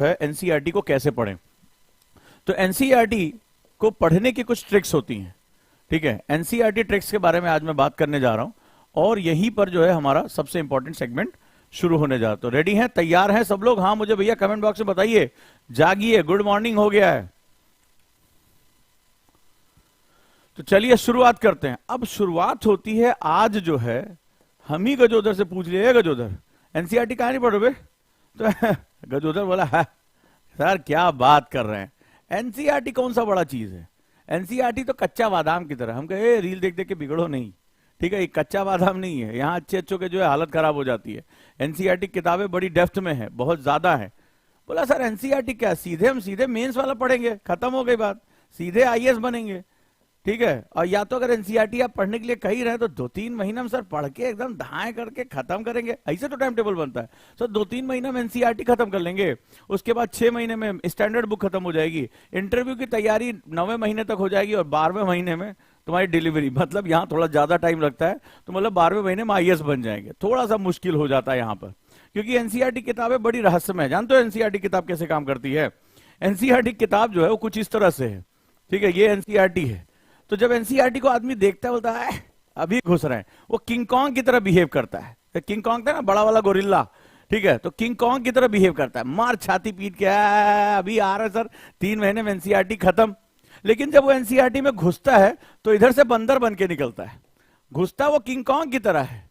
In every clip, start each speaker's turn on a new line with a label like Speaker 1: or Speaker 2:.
Speaker 1: है एनसीईआरटी को कैसे पढ़ें। तो एनसीईआरटी को पढ़ने की कुछ ट्रिक्स होती हैं, ठीक है। एनसीईआरटी ट्रिक्स के बारे में आज मैं बात करने जा रहा हूं और यहीं पर जो है हमारा सबसे इंपॉर्टेंट सेगमेंट शुरू होने जा रहा है। तो रेडी हैं, तैयार हैं सब लोग? हाँ मुझे भैया कमेंट बॉक्स में बताइए, जागिए, गुड मॉर्निंग हो गया है। तो चलिए शुरुआत करते हैं। अब शुरुआत होती है आज जो है, हम ही गजोदर से पूछ लिए, गजोदर एनसीईआरटी कहां नहीं पढ़ोगे? तो गजोदर बोला है सर क्या बात कर रहे हैं, एनसीईआरटी कौन सा बड़ा चीज है, एनसीईआरटी तो कच्चा बादाम की तरह। हम कहे रील देख देख के बिगड़ो नहीं, ठीक है, ये कच्चा बादाम नहीं है, यहाँ अच्छे अच्छों के जो है हालत खराब हो जाती है। एनसीईआरटी किताबें बड़ी डेप्थ में है, बहुत ज्यादा है। बोला सर एनसीईआरटी क्या, सीधे हम सीधे मेंस वाला पढ़ेंगे, खत्म हो गई बात, सीधे आईएएस बनेंगे, ठीक है। और या तो अगर एनसीईआरटी आप पढ़ने के लिए कही रहे तो 2-3 महीना में सर पढ़ के एकदम धाए करके खत्म करेंगे, ऐसे तो टाइम टेबल बनता है। सर 2-3 महीना में एनसीईआरटी खत्म कर लेंगे, उसके बाद 6 महीने में स्टैंडर्ड बुक खत्म हो जाएगी, इंटरव्यू की तैयारी 9वें महीने तक हो जाएगी और 12वें महीने में तुम्हारी डिलीवरी, मतलब यहाँ थोड़ा ज्यादा टाइम लगता है, तो मतलब 12वें महीने में आईएएस बन जाएंगे। थोड़ा सा मुश्किल हो जाता है यहाँ पर, क्योंकि एनसीईआरटी किताबें बड़ी रहस्यमय है। जानते हो एनसीईआरटी किताब कैसे काम करती है? एनसीईआरटी किताब जो है वो कुछ इस तरह से है, ठीक है, ये एनसीईआरटी है। तो जब एनसीईआरटी को आदमी देखता है बोलता है अभी घुस रहे हैं, वो किंग कॉन्ग की तरह बिहेव करता है। किंग कॉन्ग था ना, बड़ा वाला गोरिल्ला, ठीक है, तो किंग कॉन्ग की तरह बिहेव करता है, मार छाती पीट के अभी आ रहा है सर 3 महीने में एनसीईआरटी खत्म। लेकिन जब वो एनसीईआरटी में घुसता है तो इधर से बंदर बन के निकलता है, घुसता वो किंग कॉन्ग की तरह है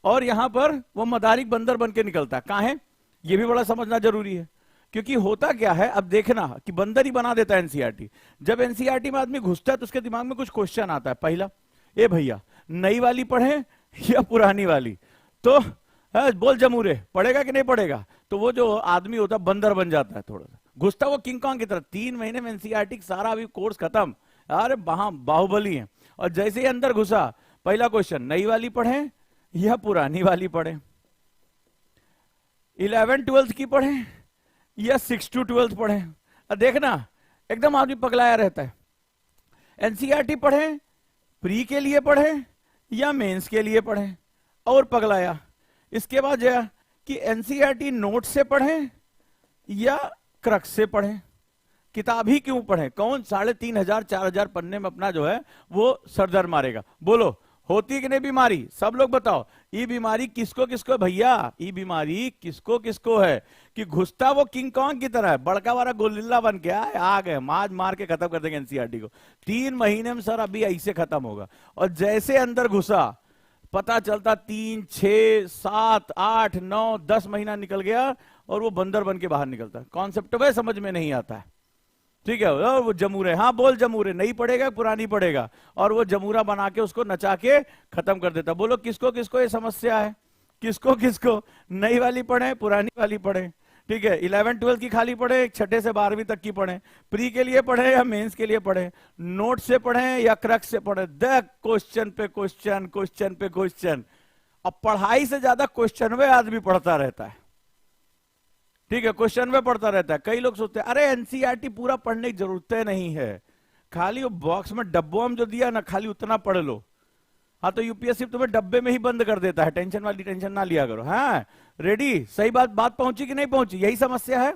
Speaker 1: और यहां पर वो मदारिक बंदर बन के निकलता है। कहां है ये भी बड़ा समझना जरूरी है, क्योंकि होता क्या है, अब देखना कि बंदर ही बना देता है एनसीईआरटी। जब एनसीईआरटी में आदमी घुसता है तो उसके दिमाग में कुछ क्वेश्चन आता है। पहला, ए भैया नई वाली पढ़े या पुरानी वाली? तो बोल जमूरे, पढ़ेगा कि नहीं पढ़ेगा? तो वो जो आदमी होता है बंदर बन जाता है, थोड़ा सा घुसता वो किंग कॉन्ग की तरह। 3 महीने में एनसीईआरटी सारा अभी कोर्स खत्म, अरे बाहुबली है। और जैसे ही अंदर घुसा, पहला क्वेश्चन, नई वाली पढ़े या पुरानी वाली पढ़े? 11th-12th की पढ़े या 6 to 12th पढ़े? देखना एकदम आदमी पगलाया रहता है। एनसीईआरटी पढ़े, प्री के लिए पढ़े या मेंस के लिए पढ़े? और पगलाया। इसके बाद जो कि एनसीईआरटी नोट से पढ़े या क्रक्स से पढ़े? किताब ही क्यों पढ़े? कौन 3500-4000 पन्ने में अपना जो है वो सरदर मारेगा? बोलो होती कि नहीं बीमारी? सब लोग बताओ, ये बीमारी किसको किसको है भैया? ये बीमारी किसको किसको है कि घुसता वो किंग कॉन्ग की तरह है, बड़का वाला गोलिल्ला बन के आ गए, मार के खत्म कर देंगे एनसीईआरटी को। 3 महीने में सर अभी ऐसे खत्म होगा। और जैसे अंदर घुसा, पता चलता 3, 6, 7, 8, 9, 10 महीना निकल गया और वो बंदर बन के बाहर निकलता है। कॉन्सेप्ट वह समझ में नहीं आता है, ठीक है। और वो जमूरे, हाँ बोल जमूरे, नहीं पड़ेगा पुरानी पड़ेगा, और वो जमूरा बना के उसको नचा के खत्म कर देता। बोलो किसको किसको ये समस्या है? किसको किसको? नई वाली पढ़े, पुरानी वाली पढ़े, ठीक है, 11th-12th की खाली पढ़े, 6 से 12वीं तक की पढ़े, प्री के लिए पढ़े या मेंस के लिए पढ़े, नोट से पढ़े या क्रक्स से पढ़े? देख क्वेश्चन पे क्वेश्चन, क्वेश्चन पे क्वेश्चन। अब पढ़ाई से ज्यादा क्वेश्चन में आदमी पढ़ता रहता है, ठीक है, क्वेश्चन में पढ़ता रहता है। कई लोग सोचते हैं अरे एनसीईआरटी पूरा पढ़ने की जरूरत नहीं है, खाली वो बॉक्स में डब्बों में जो दिया ना खाली उतना पढ़ लो। हाँ तो यूपीएससी तुम्हें डब्बे में ही बंद कर देता है, टेंशन वाली टेंशन ना लिया करो। हाँ रेडी, सही बात पहुंची कि नहीं पहुंची? यही समस्या है।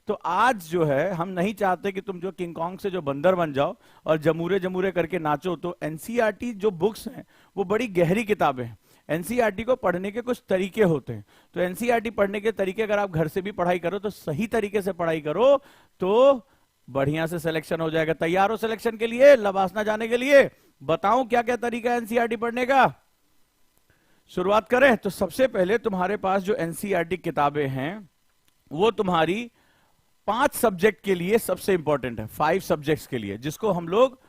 Speaker 1: तो आज जो है हम नहीं चाहते कि तुम जो किंग कॉन्ग से जो बंदर बन जाओ और जमूरे जमूरे करके नाचो। तो एनसीईआरटी जो बुक्स हैं वो बड़ी गहरी किताबें हैं। एनसीईआरटी को पढ़ने के कुछ तरीके होते हैं। तो एनसीईआरटी पढ़ने के तरीके अगर आप घर से भी पढ़ाई करो तो सही तरीके से पढ़ाई करो तो बढ़िया से सिलेक्शन हो जाएगा। तैयार हो सिलेक्शन के लिए, लबासना जाने के लिए? बताऊं क्या क्या तरीका है एनसीईआरटी पढ़ने का? शुरुआत करें। तो सबसे पहले तुम्हारे पास जो एनसीईआरटी किताबें हैं वो तुम्हारी 5 सब्जेक्ट के लिए सबसे इंपॉर्टेंट है, 5 सब्जेक्ट्स के लिए, जिसको हम लोग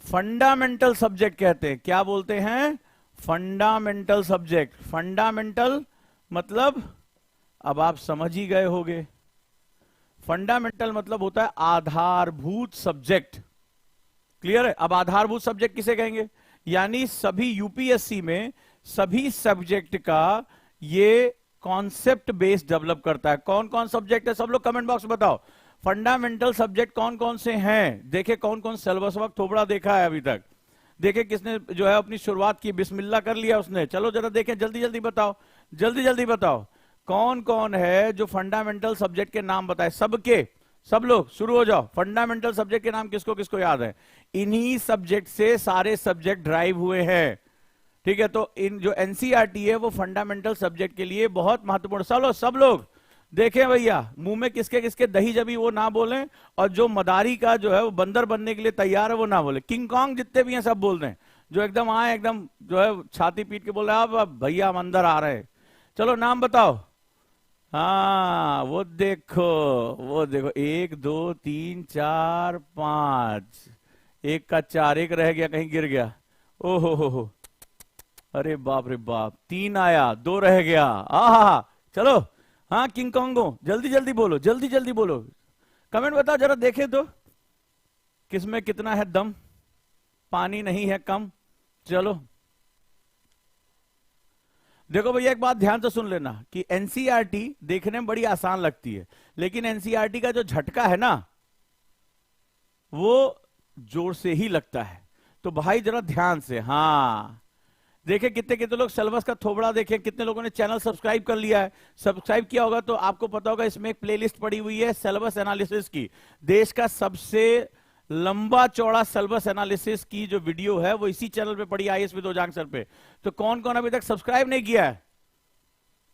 Speaker 1: फंडामेंटल सब्जेक्ट कहते हैं। क्या बोलते हैं? Fundamental subject. फंडामेंटल मतलब अब आप समझ ही गए होंगे, फंडामेंटल मतलब होता है आधारभूत सब्जेक्ट। क्लियर है? अब आधारभूत सब्जेक्ट किसे कहेंगे? यानी सभी यूपीएससी में सभी सब्जेक्ट का ये कॉन्सेप्ट बेस डेवलप करता है। कौन कौन सब्जेक्ट है? सब लोग कमेंट बॉक्स में बताओ। फंडामेंटल सब्जेक्ट कौन कौन से हैं? देखे कौन कौन सिलेबस वक्त थोड़ा देखा है अभी तक? देखे किसने जो है अपनी शुरुआत की, बिस्मिल्लाह कर लिया उसने? चलो जरा देखें, जल्दी जल्दी बताओ, जल्दी जल्दी बताओ। कौन कौन है जो फंडामेंटल सब्जेक्ट के नाम बताए? सबके सब लोग शुरू हो जाओ। फंडामेंटल सब्जेक्ट के नाम किसको किसको याद है? इन्हीं सब्जेक्ट से सारे सब्जेक्ट ड्राइव हुए हैं, ठीक है। तो इन जो एनसीईआरटी है वो फंडामेंटल सब्जेक्ट के लिए बहुत महत्वपूर्ण। चलो सब लोग देखें भैया, मुंह में किसके किसके दही जबी वो ना बोलें, और जो मदारी का जो है वो बंदर बनने के लिए तैयार है वो ना बोले। किंग कॉन्ग जितने भी हैं सब बोल दें, जो एकदम आए एकदम जो है छाती पीट के बोल रहे हैं अब भैया हम अंदर आ रहे हैं। चलो नाम बताओ। हाँ वो देखो, वो देखो, 1 2 3 4 5, एक का 4, एक रह गया कहीं गिर गया। ओहो हो, अरे बाप रे बाप, 3 आया, 2 रह गया। आहा, चलो हाँ किंग कॉन्गो जल्दी जल्दी बोलो, जल्दी जल्दी बोलो, कमेंट बताओ जरा देखे तो किसमें कितना है दम, पानी नहीं है कम। चलो देखो भैया एक बात ध्यान से सुन लेना कि एनसीईआरटी देखने में बड़ी आसान लगती है, लेकिन एनसीईआरटी का जो झटका है ना वो जोर से ही लगता है। तो भाई जरा ध्यान से, हाँ देखें कितने कितने लोग सिलेबस का थोबड़ा देखें, कितने लोगों ने चैनल सब्सक्राइब कर लिया है। सब्सक्राइब किया होगा तो आपको पता होगा इसमें एक प्लेलिस्ट पड़ी हुई है सिलेबस एनालिसिस की। देश का सबसे लंबा चौड़ा सिलेबस एनालिसिस की जो वीडियो है वो इसी चैनल पे पड़ी, आईएएस विद ओजांग सर पे। तो कौन कौन अभी तक सब्सक्राइब नहीं किया है,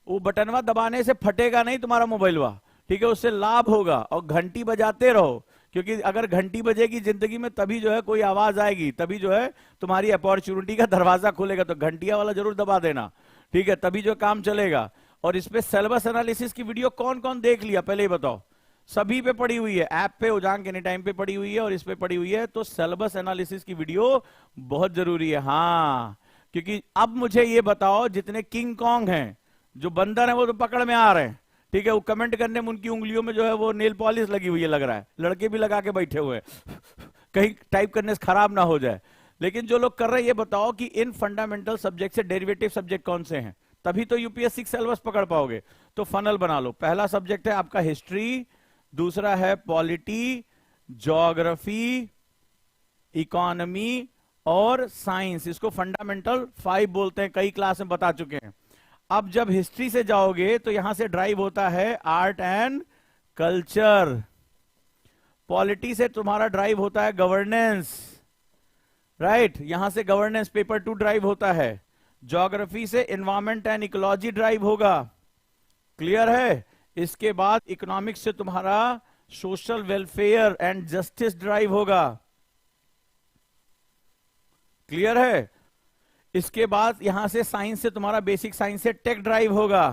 Speaker 1: वो बटनवा दबाने से फटेगा नहीं तुम्हारा मोबाइलवा, ठीक है, उससे लाभ होगा। और घंटी बजाते रहो, क्योंकि अगर घंटी बजेगी जिंदगी में तभी जो है कोई आवाज आएगी, तभी जो है तुम्हारी अपॉर्चुनिटी का दरवाजा खुलेगा। तो घंटिया वाला जरूर दबा देना, ठीक है, तभी जो काम चलेगा। और इस पे सिलेबस एनालिसिस की वीडियो कौन कौन देख लिया पहले ही बताओ? सभी पे पड़ी हुई है, ऐप पे ओजांग एनी टाइम पे पड़ी हुई है और इस पे पड़ी हुई है। तो सिलेबस एनालिसिस की वीडियो बहुत जरूरी है। हाँ, क्योंकि अब मुझे ये बताओ जितने किंग कॉन्ग हैं, जो बंदर हैं वो तो पकड़ में आ रहे हैं, ठीक है, वो कमेंट करने में उनकी उंगलियों में जो है वो नेल पॉलिश लगी हुई है, लग रहा है लड़के भी लगा के बैठे हुए हैं कहीं टाइप करने से खराब ना हो जाए। लेकिन जो लोग कर रहे हैं ये बताओ कि इन फंडामेंटल सब्जेक्ट से डेरिवेटिव सब्जेक्ट कौन से हैं, तभी तो यूपीएससी सिलेबस पकड़ पाओगे। तो फनल बना लो, पहला सब्जेक्ट है आपका हिस्ट्री, दूसरा है पॉलिटी, ज्योग्राफी, इकोनॉमी और साइंस। इसको फंडामेंटल 5 बोलते हैं, कई क्लास में बता चुके हैं। अब जब हिस्ट्री से जाओगे तो यहां से ड्राइव होता है आर्ट एंड कल्चर, पॉलिटी से तुम्हारा ड्राइव होता है गवर्नेंस, राइट, यहां से गवर्नेंस पेपर 2 ड्राइव होता है। ज्योग्राफी से एनवायरमेंट एंड इकोलॉजी ड्राइव होगा, क्लियर है। इसके बाद इकोनॉमिक्स से तुम्हारा social welfare and justice drive होगा, क्लियर है। इसके बाद यहां से साइंस से तुम्हारा बेसिक साइंस से टेक ड्राइव होगा।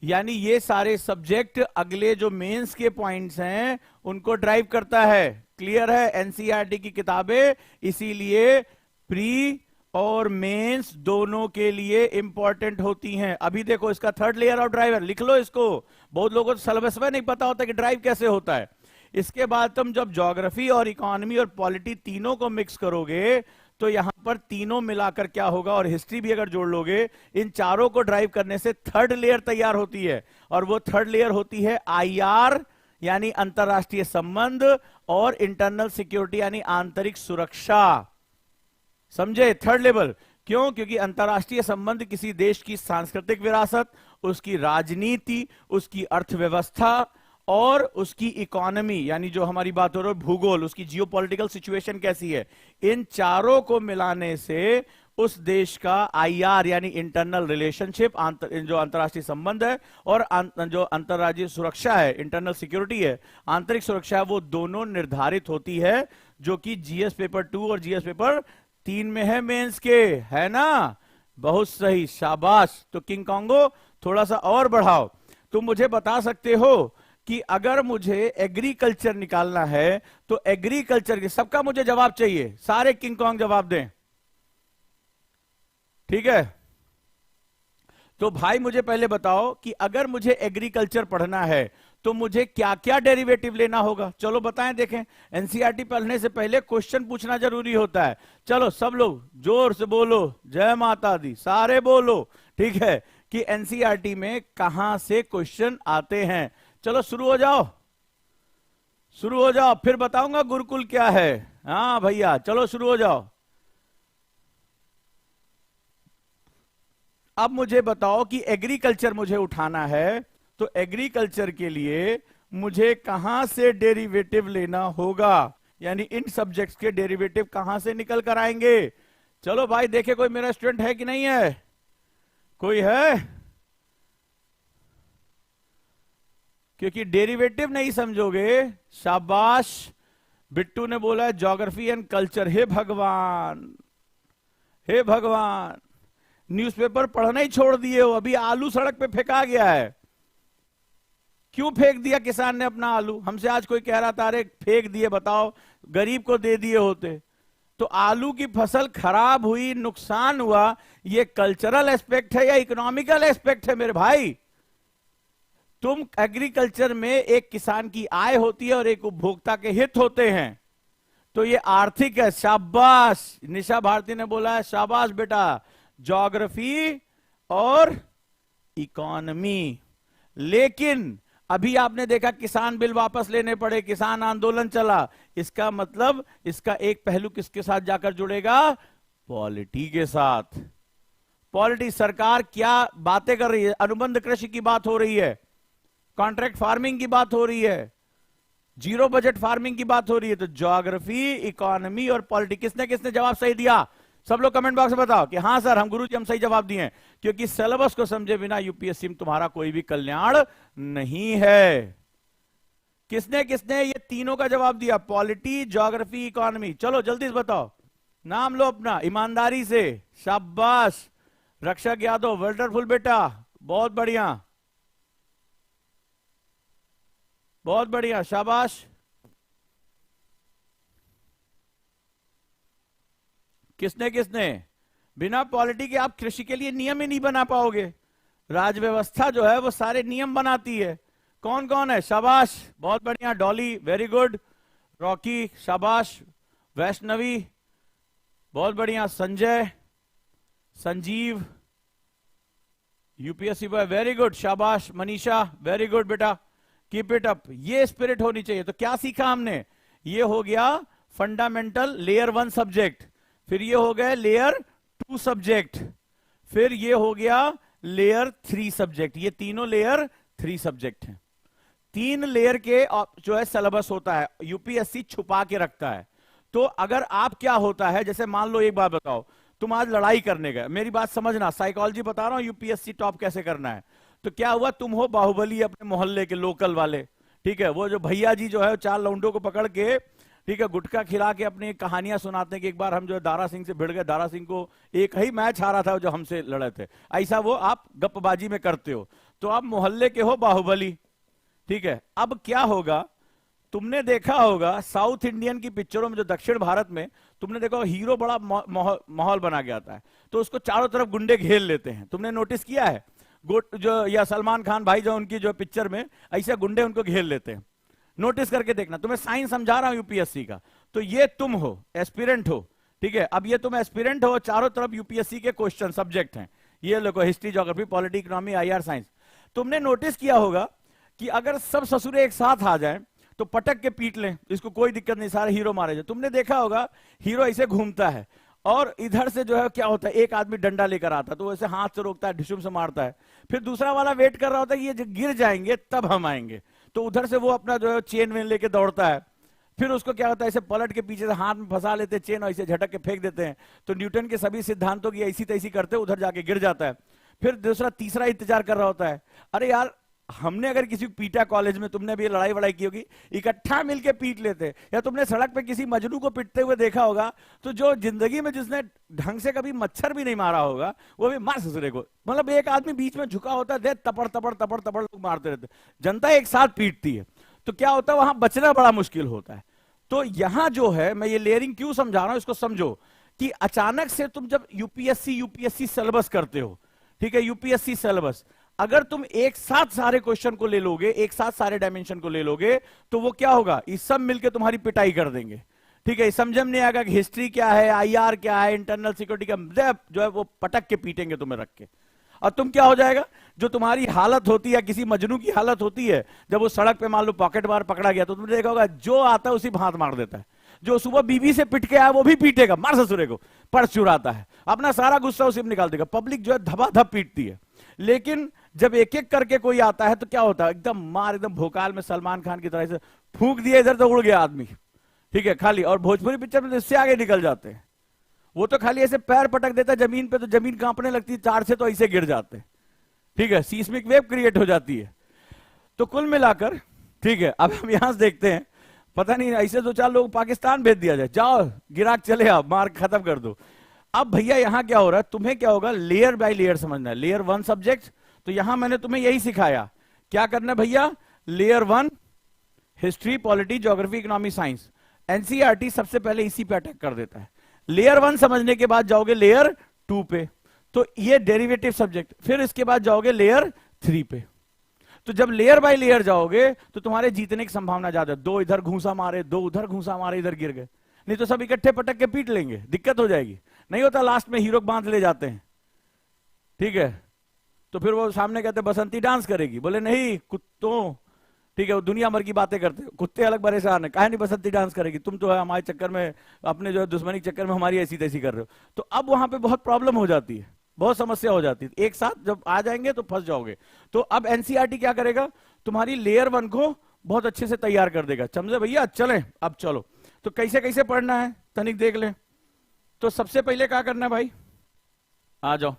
Speaker 1: यानी ये सारे सब्जेक्ट अगले जो मेंस के पॉइंट्स हैं उनको ड्राइव करता है, क्लियर है। एनसीईआरटी की किताबें इसीलिए प्री और मेंस दोनों के लिए इंपॉर्टेंट होती हैं। अभी देखो इसका थर्ड लेयर ऑफ ड्राइवर, लिख लो इसको, बहुत लोगों को सिलेबस में नहीं पता होता कि ड्राइव कैसे होता है। इसके बाद तुम जब ज्योग्राफी और इकोनॉमी और पॉलिटी तीनों को मिक्स करोगे तो यहां पर तीनों मिलाकर क्या होगा, और हिस्ट्री भी अगर जोड़ लोगे, इन चारों को ड्राइव करने से थर्ड लेयर तैयार होती है। और वो थर्ड लेयर होती है आईआर यानी अंतरराष्ट्रीय संबंध, और इंटरनल सिक्योरिटी यानी आंतरिक सुरक्षा। समझे? थर्ड लेवल क्यों? क्योंकि अंतरराष्ट्रीय संबंध किसी देश की सांस्कृतिक विरासत, उसकी राजनीति, उसकी अर्थव्यवस्था और उसकी इकोनॉमी यानी जो हमारी बात हो रही है भूगोल, उसकी जियोपॉलिटिकल सिचुएशन कैसी है, इन चारों को मिलाने से उस देश का आईआर यानी इंटरनल रिलेशनशिप, जो अंतरराष्ट्रीय संबंध है, और जो अंतरराज्यीय सुरक्षा है, इंटरनल सिक्योरिटी है, आंतरिक सुरक्षा है, वो दोनों निर्धारित होती है, जो कि जीएस पेपर 2 और जीएस पेपर 3 में है मेंस के, है ना। बहुत सही, शाबाश। तो किंग कॉन्गो थोड़ा सा और बढ़ाओ। तुम मुझे बता सकते हो कि अगर मुझे एग्रीकल्चर निकालना है तो एग्रीकल्चर के, सबका मुझे जवाब चाहिए, सारे किंग कॉन्ग जवाब दें, ठीक है। तो भाई मुझे पहले बताओ कि अगर मुझे एग्रीकल्चर पढ़ना है तो मुझे क्या क्या डेरिवेटिव लेना होगा। चलो बताएं, देखें। एनसीईआरटी पढ़ने से पहले क्वेश्चन पूछना जरूरी होता है। चलो सब लोग जोर से बोलो, जय माता दी, सारे बोलो, ठीक है, कि एनसीईआरटी में कहां से क्वेश्चन आते हैं। चलो शुरू हो जाओ, शुरू हो जाओ, फिर बताऊंगा गुरुकुल क्या है। हाँ भैया चलो शुरू हो जाओ। अब मुझे बताओ कि एग्रीकल्चर मुझे उठाना है, तो एग्रीकल्चर के लिए मुझे कहां से डेरिवेटिव लेना होगा, यानी इन सब्जेक्ट्स के डेरिवेटिव कहां से निकल कर आएंगे। चलो भाई देखे कोई मेरा स्टूडेंट है कि नहीं है, कोई है? क्योंकि डेरिवेटिव नहीं समझोगे, शाबाश बिट्टू ने बोला है ज्योग्राफी एंड कल्चर। हे भगवान, हे भगवान, न्यूज़पेपर पढ़ना ही छोड़ दिए हो। अभी आलू सड़क पे फेंका गया है, क्यों फेंक दिया किसान ने अपना आलू? हमसे आज कोई कह रहा था अरे फेंक दिए, बताओ गरीब को दे दिए होते। तो आलू की फसल खराब हुई, नुकसान हुआ, ये कल्चरल एस्पेक्ट है या इकोनॉमिकल एस्पेक्ट है मेरे भाई? तुम एग्रीकल्चर में एक किसान की आय होती है और एक उपभोक्ता के हित होते हैं, तो ये आर्थिक है। शाबाश, निशा भारती ने बोला है शाबाश बेटा, ज्योग्राफी और इकोनॉमी। लेकिन अभी आपने देखा किसान बिल वापस लेने पड़े, किसान आंदोलन चला, इसका मतलब इसका एक पहलू किसके साथ जाकर जुड़ेगा? पॉलिटी के साथ। पॉलिटी, सरकार क्या बातें कर रही है? अनुबंध कृषि की बात हो रही है, कॉन्ट्रैक्ट फार्मिंग की बात हो रही है, जीरो बजट फार्मिंग की बात हो रही है। तो ज्योग्राफी, इकोनॉमी और पॉलिटी, किसने किसने जवाब सही दिया? सब लोग कमेंट बॉक्स में बताओ कि हाँ सर हम गुरुजी हम सही जवाब दिए हैं। क्योंकि सिलेबस को समझे बिना यूपीएससी में तुम्हारा कोई भी कल्याण नहीं है। किसने किसने ये तीनों का जवाब दिया? Polity, geography, economy. चलो जल्दी से बताओ, नाम लो अपना ईमानदारी से। शाबाश रक्षक यादव, वंडरफुल बेटा, बहुत बढ़िया, बहुत बढ़िया, शाबाश। किसने किसने? बिना पॉलिटी के आप कृषि के लिए नियम ही नहीं बना पाओगे। राज व्यवस्था जो है वो सारे नियम बनाती है। कौन कौन है? शाबाश, बहुत बढ़िया, डॉली वेरी गुड, रॉकी शाबाश, वैष्णवी बहुत बढ़िया, Sanjay, Sanjeev UPSC boy very good, शाबाश, मनीषा वेरी गुड बेटा, कीप इट अप। ये स्पिरिट होनी चाहिए। तो क्या सीखा हमने? ये हो गया फंडामेंटल लेयर 1 सब्जेक्ट, फिर ये हो गए लेयर 2 सब्जेक्ट, फिर ये हो गया लेयर 3 सब्जेक्ट। ये तीनों लेयर 3 सब्जेक्ट हैं। 3 लेयर के जो है सिलेबस होता है, यूपीएससी छुपा के रखता है। तो अगर आप क्या होता है, जैसे मान लो एक बात बताओ, तुम आज लड़ाई करने गए, मेरी बात समझना, साइकोलॉजी बता रहा हूं यूपीएससी टॉप कैसे करना है। तो क्या हुआ, तुम हो बाहुबली अपने मोहल्ले के लोकल वाले, ठीक है, वो जो भैया जी जो है 4 लौंडों को पकड़ के, ठीक है, गुटखा खिला के अपनी कहानियां सुनाते हैं कि एक बार हम जो है दारा सिंह से भिड़ गए, दारा सिंह को एक ही मैच हारा था जो हमसे लड़े थे। ऐसा वो आप गप्पबाजी में करते हो। तो आप मोहल्ले के हो बाहुबली, ठीक है। अब क्या होगा, तुमने देखा होगा साउथ इंडियन की पिक्चरों में, जो दक्षिण भारत में तुमने देखा होगा, हीरो बड़ा माहौल बना के आता है, तो उसको चारों तरफ गुंडे घेर लेते हैं। तुमने नोटिस किया है? जो या सलमान खान भाई जो उनकी जो पिक्चर में ऐसे गुंडे उनको घेर लेते हैं। नोटिस करके देखना, तुम्हें साइंस समझा रहा हूं यूपीएससी का। तो ये तुम हो, एस्पिरेंट हो, ठीक है। अब ये तुम एस्पिरेंट हो, चारों तरफ यूपीएससी के क्वेश्चन सब्जेक्ट हैं, ये लोगो history, geography, polity, economy, IR, science. तुमने नोटिस किया होगा कि अगर सब ससुरे एक साथ आ जाए तो पटक के पीट लें, इसको कोई दिक्कत नहीं, सारे हीरो मारे जाए। तुमने देखा होगा हीरो ऐसे घूमता है और इधर से जो है क्या होता है, एक आदमी डंडा लेकर आता है तो वैसे हाथ से रोकता है, ढिशुम से मारता है, फिर दूसरा वाला वेट कर रहा होता है कि ये गिर जाएंगे तब हम आएंगे, तो उधर से वो अपना जो है चेन वेन लेके दौड़ता है, फिर उसको क्या होता है, ऐसे पलट के पीछे से हाथ में फंसा लेते हैं चेन और ऐसे झटक के फेंक देते हैं। तो न्यूटन के सभी सिद्धांतों की ऐसी तैसी करते उधर जाके गिर जाता है। फिर दूसरा तीसरा इंतजार कर रहा होता है। अरे यार, हमने अगर किसी को पीटा कॉलेज में, तुमने भी लड़ाई वड़ाई की होगी, इकट्ठा मिलके पीट लेते। या तुमने सड़क पे किसी मजनू को पीटते हुए देखा होगा, तो जो जिंदगी में जिसने ढंग से कभी मच्छर भी नहीं मारा होगा वो भी मार ससुरे को, मतलब एक आदमी बीच में झुका होता है, तपड़ तपड़ तपड़ तपड़ लोग मारते रहते, जनता एक साथ पीटती है। तो क्या होता है, वहां बचना बड़ा मुश्किल होता है। तो यहां जो है, मैं ये लेयरिंग क्यों समझा रहा हूं, इसको समझो कि अचानक से तुम जब यूपीएससी सिलेबस करते हो, ठीक है, यूपीएससी सिलेबस, अगर तुम एक साथ सारे क्वेश्चन को ले लोगे, एक साथ सारे डायमेंशन को ले लोगे, तो वो क्या होगा, ये सब मिलके तुम्हारी पिटाई कर देंगे, ठीक है। समझ में नहीं आएगा कि हिस्ट्री क्या है, आईआर क्या है, इंटरनल सिक्योरिटी का जो है वो पटक के पीटेंगे तुम्हें रख के। और तुम क्या हो जाएगा, जो तुम्हारी हालत होती है, किसी मजनू की हालत होती है, जब वो सड़क पे मान लो पॉकेट मार पकड़ा गया, तो तुमने देखा होगा जो आता है उसी पे हाथ मार देता है, जो सुबह बीबी से पिट के आया वो भी पीटेगा, मार ससुरे को, पर्स चुराता है, अपना सारा गुस्सा उसी में निकाल देगा। पब्लिक जो है धबाधब पीटती है। लेकिन जब एक एक करके कोई आता है तो क्या होता है, एकदम मार, एकदम भोकाल में सलमान खान की तरह से फूंक दिया, इधर तो उड़ गया आदमी, ठीक है, खाली। और भोजपुरी पिक्चर में तो इससे आगे निकल जाते हैं, वो तो खाली ऐसे पैर पटक देता है जमीन पे तो जमीन कांपने लगती है, चार से तो ऐसे गिर जाते हैं, ठीक है, सीस्मिक वेव क्रिएट हो जाती है। तो कुल मिलाकर, ठीक है, अब हम यहां से देखते हैं, पता नहीं ऐसे दो चार लोग पाकिस्तान भेज दिया जाए, जाओ गिराक चले आओ, मार खत्म कर दो। अब भैया यहां क्या हो रहा है, तुम्हें क्या होगा, लेयर बाय लेयर समझना है। लेयर 1 सब्जेक्ट, तो यहां मैंने तुम्हें यही सिखाया, क्या करना है भैया, layer 1 history, polity, geography, economy, science. NCERT सबसे पहले इसी पे अटैक कर देता है। लेयर 1 समझने के बाद जाओगे लेयर 2 पे, तो ये डेरिवेटिव सब्जेक्ट, फिर इसके बाद जाओगे लेयर 3 पे। तो जब लेयर बाय लेयर जाओगे तो तुम्हारे जीतने की संभावना ज्यादा है। दो इधर घूसा मारे, दो उधर घूसा मारे, इधर गिर गए, नहीं तो सब इकट्ठे पटक के पीट लेंगे, दिक्कत हो जाएगी। नहीं होता लास्ट में हीरो बांध ले जाते हैं, ठीक है, तो फिर वो सामने कहते बसंती डांस करेगी, बोले नहीं कुत्तों, ठीक है, वो दुनिया भर की बातें करते, कुत्ते अलग परेशान है, काहे नहीं बसंती डांस करेगी, तुम तो है हमारे चक्कर में, अपने जो है दुश्मनी के चक्कर में हमारी ऐसी तैसी कर रहे हो। तो अब वहां पे बहुत प्रॉब्लम हो जाती है, बहुत समस्या हो जाती है, एक साथ जब आ जाएंगे तो फंस जाओगे। तो अब एनसीईआरटी क्या करेगा, तुम्हारी लेयर 1 को बहुत अच्छे से तैयार कर देगा। समझे भैया, चलें अब चलो, तो कैसे कैसे पढ़ना है तनिक देख ले। तो सबसे पहले क्या करना है भाई, आ जाओ।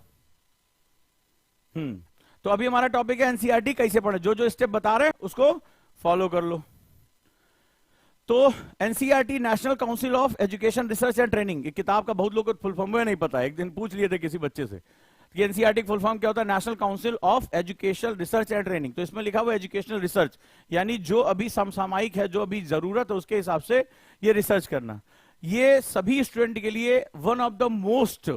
Speaker 1: तो अभी हमारा टॉपिक है एनसीईआरटी कैसे पढ़े, जो जो स्टेप बता रहे हैं उसको फॉलो कर लो। तो NCERT national council of education research and training, एक किताब का बहुत लोगों को फुल फॉर्म नहीं पता है, एक दिन पूछ लिए थे किसी बच्चे से कि एनसीईआरटी फुल फॉर्म क्या होता है, national council of education research and training. तो इसमें लिखा हुआ एजुकेशनल रिसर्च, यानी जो अभी समसामयिक है, जो अभी जरूरत है उसके हिसाब से ये रिसर्च करना। ये सभी स्टूडेंट के लिए one of the most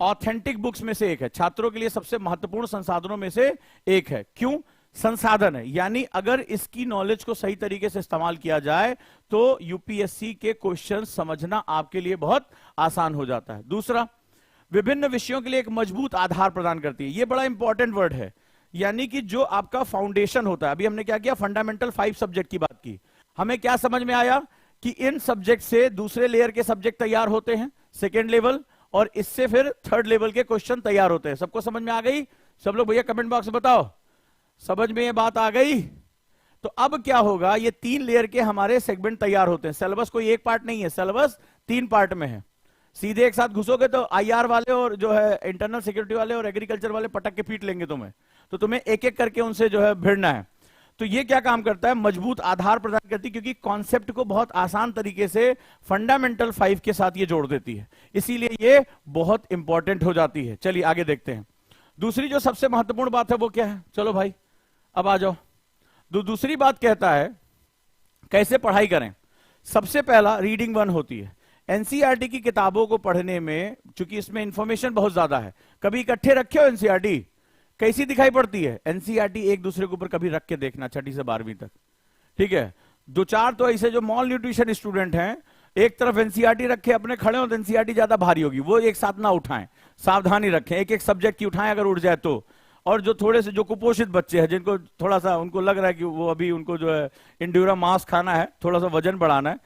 Speaker 1: authentic books में से एक है, छात्रों के लिए सबसे महत्वपूर्ण संसाधनों में से एक है। क्यों संसाधन है, यानी अगर इसकी नॉलेज को सही तरीके से इस्तेमाल किया जाए तो यूपीएससी के क्वेश्चन समझना आपके लिए बहुत आसान हो जाता है। दूसरा, विभिन्न विषयों के लिए एक मजबूत आधार प्रदान करती है, ये बड़ा इंपॉर्टेंट वर्ड है, यानी कि जो आपका फाउंडेशन होता है। अभी हमने क्या किया, फंडामेंटल 5 सब्जेक्ट की बात की, हमें क्या समझ में आया कि इन सब्जेक्ट से दूसरे लेयर के सब्जेक्ट तैयार होते हैं, सेकेंड लेवल, और इससे फिर थर्ड लेवल के क्वेश्चन तैयार होते हैं। सबको समझ में आ गई? सब लोग भैया कमेंट बॉक्स में बताओ, समझ में ये बात आ गई? तो अब क्या होगा, ये 3 लेयर के हमारे सेगमेंट तैयार होते हैं। सिलेबस कोई एक पार्ट नहीं है, सिलेबस 3 पार्ट में है। सीधे एक साथ घुसोगे तो आईआर वाले और जो है इंटरनल सिक्योरिटी वाले और एग्रीकल्चर वाले पटक के पीट लेंगे तुम्हें, तो तुम्हें एक एक करके उनसे जो है भिड़ना है। तो ये क्या काम करता है, मजबूत आधार प्रदान करती है, क्योंकि कॉन्सेप्ट को बहुत आसान तरीके से फंडामेंटल 5 के साथ ये जोड़ देती है, इसीलिए ये बहुत इंपॉर्टेंट हो जाती है। चलिए आगे देखते हैं। दूसरी जो सबसे महत्वपूर्ण बात है वो क्या है, चलो भाई अब आ जाओ। दूसरी बात कहता है कैसे पढ़ाई करें। सबसे पहला रीडिंग 1 होती है। एनसीईआरटी की किताबों को पढ़ने में, चूंकि इसमें इंफॉर्मेशन बहुत ज्यादा है, कभी इकट्ठे रखे हो एनसीईआरटी, कैसी दिखाई पड़ती है एनसीईआरटी, एक दूसरे के ऊपर कभी रख के देखना, 6ठी से 12वीं तक, ठीक है। 2-4 तो ऐसे जो मॉल न्यूट्रिशन स्टूडेंट हैं, एक तरफ एनसीईआरटी रखे अपने खड़े हो तो एनसीईआरटी ज्यादा भारी होगी, वो एक साथ ना उठाएं, सावधानी रखें, एक एक सब्जेक्ट की उठाएं अगर उठ जाए तो। और जो थोड़े से जो कुपोषित बच्चे हैं, जिनको थोड़ा सा उनको लग रहा है कि वो अभी उनको जो है इंड्यूरा मास खाना है, थोड़ा सा वजन बढ़ाना है,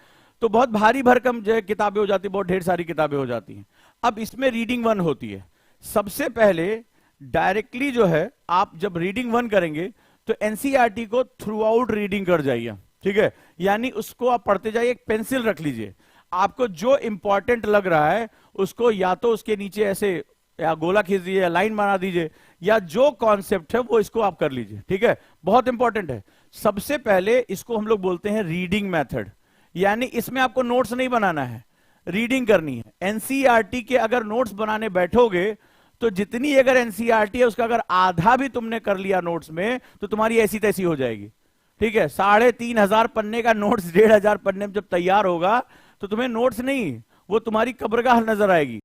Speaker 1: तो बहुत भारी भरकम जो है किताबें हो जाती है, बहुत ढेर सारी किताबें हो जाती हैं। अब इसमें रीडिंग 1 होती है। सबसे पहले डायरेक्टली जो है आप जब रीडिंग 1 करेंगे तो एनसीईआरटी को थ्रू आउट रीडिंग कर जाइए, ठीक है, यानी उसको आप पढ़ते जाइए, एक पेंसिल रख लीजिए, आपको जो इंपॉर्टेंट लग रहा है उसको या तो उसके नीचे ऐसे या गोला खींच दीजिए या लाइन बना दीजिए, या जो कॉन्सेप्ट है वो इसको आप कर लीजिए, ठीक है, बहुत इंपॉर्टेंट है। सबसे पहले इसको हम लोग बोलते हैं रीडिंग मेथड, यानी इसमें आपको नोट्स नहीं बनाना है, रीडिंग करनी है। एनसीईआरटी के अगर नोट्स बनाने बैठोगे तो जितनी अगर एनसीईआरटी है उसका अगर आधा भी तुमने कर लिया नोट्स में तो तुम्हारी ऐसी तैसी हो जाएगी, ठीक है। 3,500 पन्ने का नोट्स 1,500 पन्ने में जब तैयार होगा तो तुम्हें नोट्स नहीं, वो तुम्हारी कब्रगाह नजर आएगी।